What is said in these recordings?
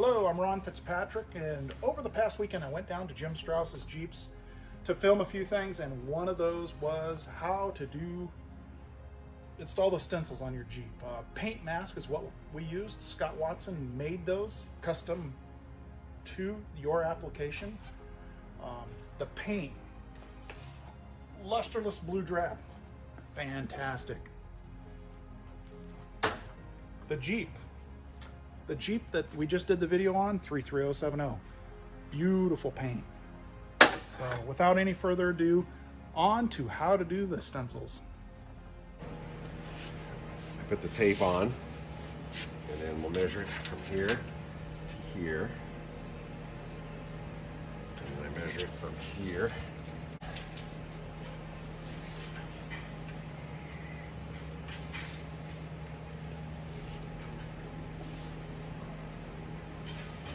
Hello, I'm Ron Fitzpatrick, and over the past weekend I went down to Jim Strauss's Jeeps to film a few things, and one of those was how to install the stencils on your Jeep. Paint mask is what we used. Scott Watson made those custom to your application. The paint, lusterless blue drab, fantastic. The Jeep that we just did the video on, 33070, beautiful paint. So without any further ado, on to how to do the stencils. I put the tape on, and then we'll measure it from here to here. And then I measure it from here.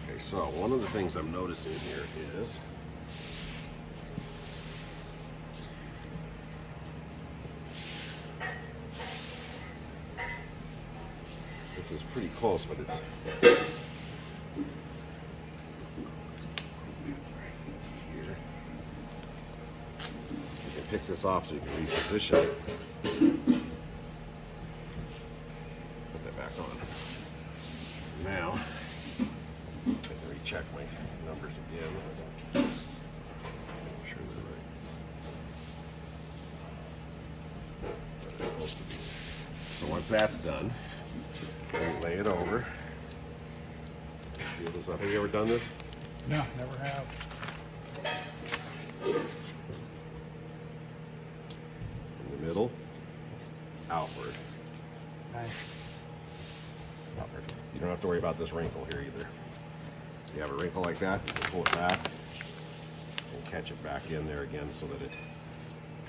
Okay, so one of the things I'm noticing here is this is pretty close, but it's here. You can pick this off so you can reposition it. Put that back on. Now, I can recheck my numbers again. Make sure they're right. They're supposed to be. So once that's done, lay it over. Feel this up. Have you ever done this? No, never have. In the middle, outward. Nice. Outward. You don't have to worry about this wrinkle here either. You have a wrinkle like that, you can pull it back and catch it back in there again so that it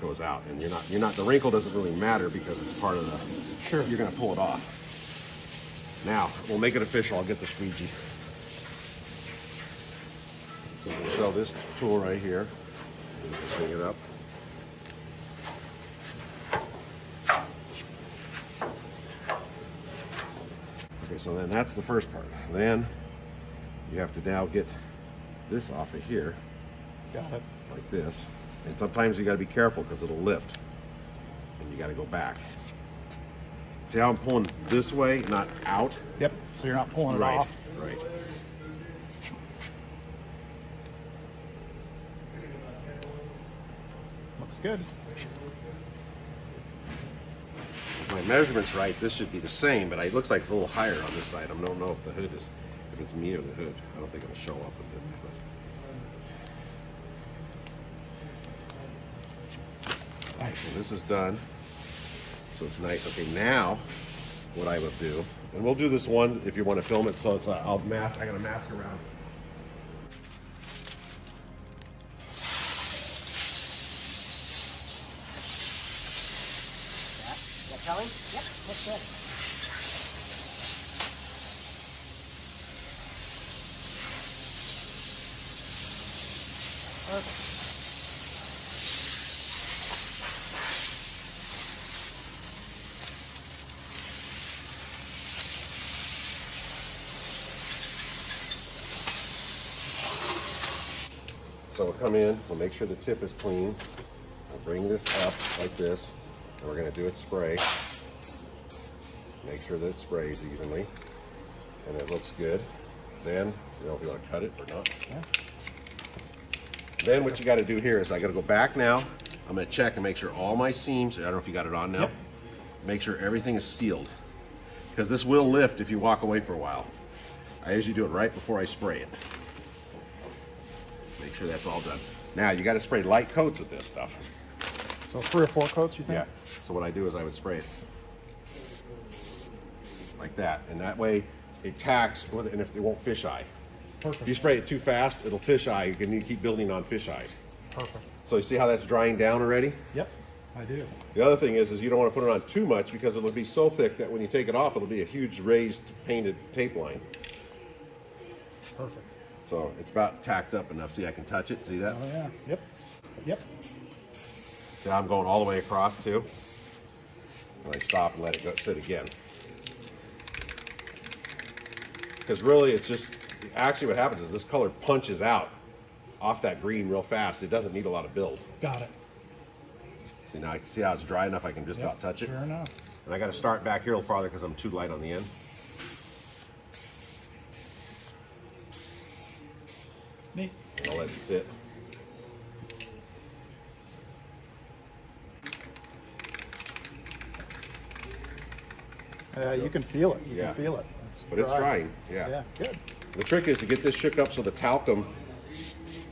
goes out. And the wrinkle doesn't really matter because it's part of the, Sure. You're gonna pull it off. Now, we'll make it official. I'll get the squeegee. So we'll show this tool right here. Bring it up. Okay, so then that's the first part. Then you have to now get this off of here. Got it. Like this. And sometimes you got to be careful because it'll lift. And you got to go back. See how I'm pulling this way, not out? Yep, so you're not pulling it Right, off. right. Looks good. If my measurement's right, this should be the same, but it looks like it's a little higher on this side. I don't know if the hood is, if it's me or the hood. I don't think it'll show up a bit. But. Nice. So this is done. So it's nice. Okay, now what I would do, and we'll do this one if you want to film it. So it's I got a mask around. That telling? Yep, looks good. Perfect. So we'll come in, we'll make sure the tip is clean. We'll bring this up like this, and we're going to do it spray. Make sure that it sprays evenly, and it looks good. Then, you know, if you want to cut it or not. Yeah. Then what you got to do here is I got to go back now. I'm going to check and make sure all my seams, I don't know if you got it on now. Yep. Make sure everything is sealed. Because this will lift if you walk away for a while. I usually do it right before I spray it. Make sure that's all done. Now you got to spray light coats with this stuff. So 3 or 4 coats, you think? Yeah. So what I do is I would spray it like that, and that way it tacks, and if it won't fish eye. Perfect. If you spray it too fast, it'll fish eye. You can keep building on fish eyes. Perfect. So you see how that's drying down already? Yep, I do. The other thing is you don't want to put it on too much because it'll be so thick that when you take it off, it'll be a huge raised painted tape line. Perfect. So it's about tacked up enough. See, I can touch it. See that? Oh yeah. Yep. Yep. See how I'm going all the way across too? And I stop and let it go sit again. Because really it's Actually, what happens is this color punches out off that green real fast. It doesn't need a lot of build. Got it. See now, see how it's dry enough I can just about touch it? Sure enough. And I got to start back here a little farther because I'm too light on the end. Neat. And I'll let it sit. You can feel it. You Yeah. can feel it. But it's dry. drying, Yeah, good. The trick is to get this shook up so the talcum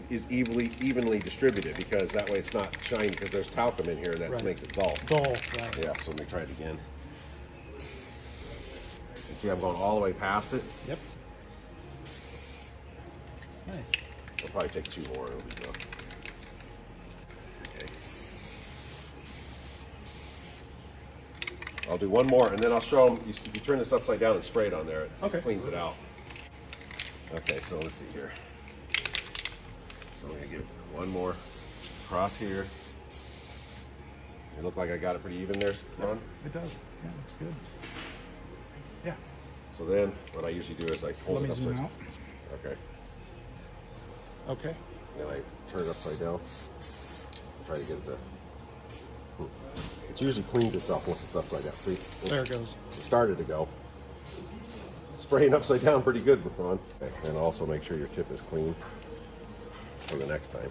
is evenly distributed, because that way it's not shiny, because there's talcum in here and that Right. makes it dull. Dull, right. Yeah, so let me try it again. You see I'm going all the way past it. Yep. Nice. I'll probably take 2 more. It'll be enough. Okay. I'll do 1 more, and then I'll show them. If you turn this upside down and spray it on there, it Okay. cleans it out. Okay, so let's see here. So I'm gonna give 1 more across here. It look like I got it pretty even there, Ron? It does. Yeah, looks good. Yeah. So then, what I usually do is I hold Let it me zoom upside. out. Okay. Okay. Then I turn it upside down. Try to get it to. It usually cleans itself once it's upside down. See? There it goes. It started to go. Spraying upside down pretty good, Ron. Okay. And also make sure your tip is clean for the next time.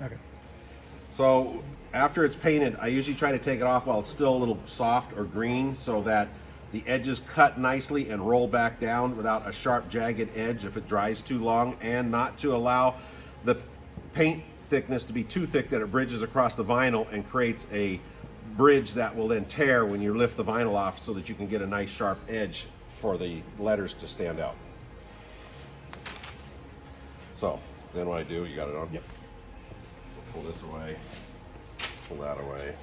Okay. So after it's painted, I usually try to take it off while it's still a little soft or green, so that the edges cut nicely and roll back down without a sharp jagged edge if it dries too long, and not to allow the paint thickness to be too thick that it bridges across the vinyl and creates a bridge that will then tear when you lift the vinyl off, so that you can get a nice sharp edge for the letters to stand out. So then what I do, you got it on? Yep. Pull this away, pull that away,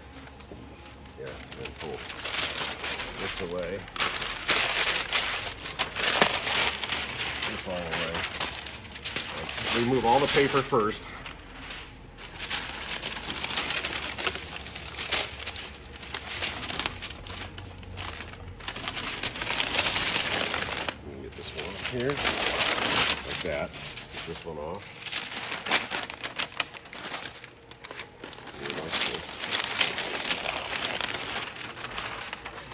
yeah, and pull this away, this all away. Remove all the paper first. Let me get this one off here, like that. Get this one off.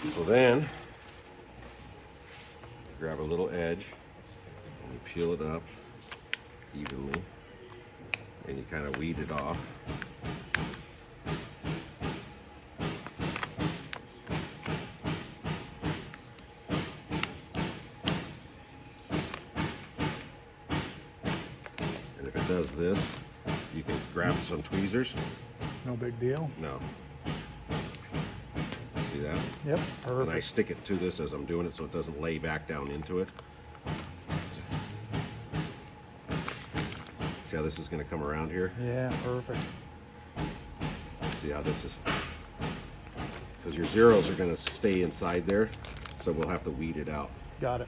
So then, grab a little edge, and you peel it up evenly, and you kind of weed it off. And if it does this, you can grab some tweezers. No big deal. No. See that? Yep. And I Perfect. stick it to this as I'm doing it so it doesn't lay back down into it. See how this is going to come around here? Yeah, perfect. See how this is? Because your zeros are going to stay inside there, so we'll have to weed it out. Got it.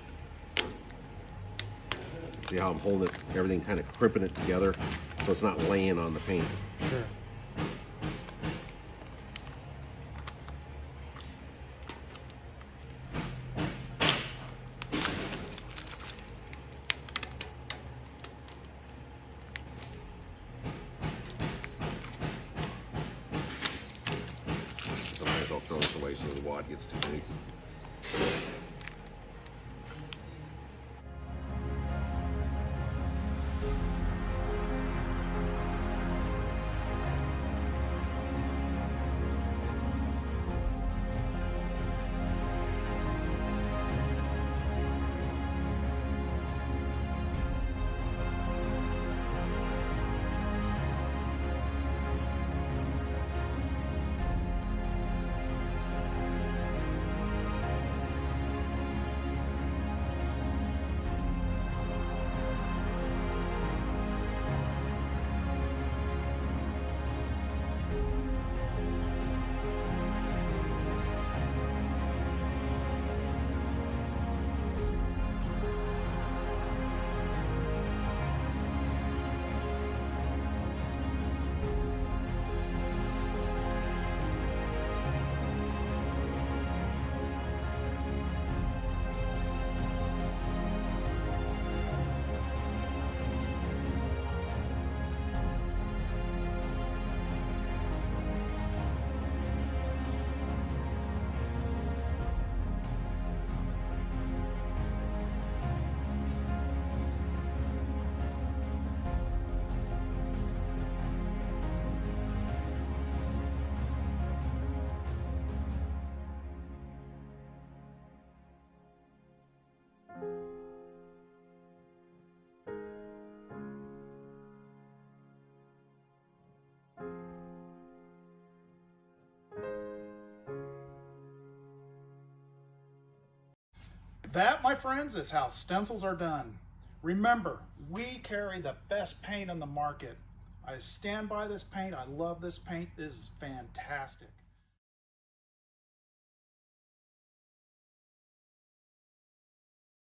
See how I'm holding it, everything kind of crimping it together so it's not laying on the paint. Sure. Sometimes I'll throw this away so the wad gets too big. That, my friends, is how stencils are done. Remember, we carry the best paint on the market. I stand by this paint. I love this paint. This is fantastic.